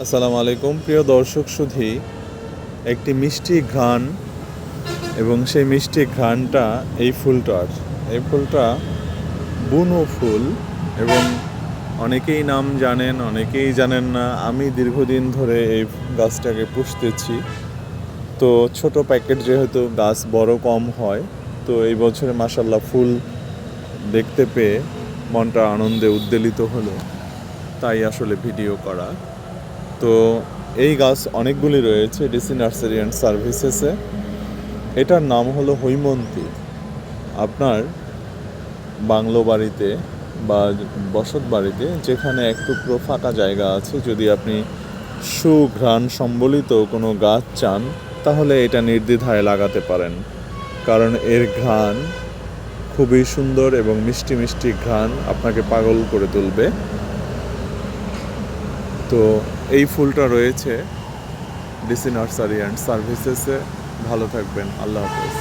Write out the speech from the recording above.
আসসালামু আলাইকুম প্রিয় দর্শক সুধী, একটি মিষ্টি ঘ্রাণ এবং সেই মিষ্টি ঘ্রাণটা এই ফুলটা বুনো ফুল এবং অনেকেই নাম জানেন, অনেকেই জানেন না। আমি দীর্ঘদিন ধরে এই গাছটাকে পুষতেছি। তো ছোট প্যাকেট, যেহেতু গাছ বড় কম হয়, তো এই বছরে মাশাআল্লাহ ফুল দেখতে পেয়ে মনটা আনন্দে উদ্বেলিত হলো, তাই আসলে ভিডিও করা। তো এই গাছ অনেকগুলি রয়েছে ডিসি নার্সারি অ্যান্ড সার্ভিসেসে। এটার নাম হলো হৈমন্তী। আপনার বাংলো বাড়িতে বা বসত বাড়িতে যেখানে এক টুকরো ফাঁকা জায়গা আছে, যদি আপনি সুঘ্রাণ সম্বলিত কোনো গাছ চান, তাহলে এটা নির্দ্বিধায় লাগাতে পারেন, কারণ এর ঘ্রাণ খুবই সুন্দর এবং মিষ্টি মিষ্টি ঘ্রাণ আপনাকে পাগল করে তুলবে। তো এই ফুলটা রয়েছে ডিসি নার্সারি অ্যান্ড সার্ভিসেসে। ভালো থাকবেন, আল্লাহ হাফেজ।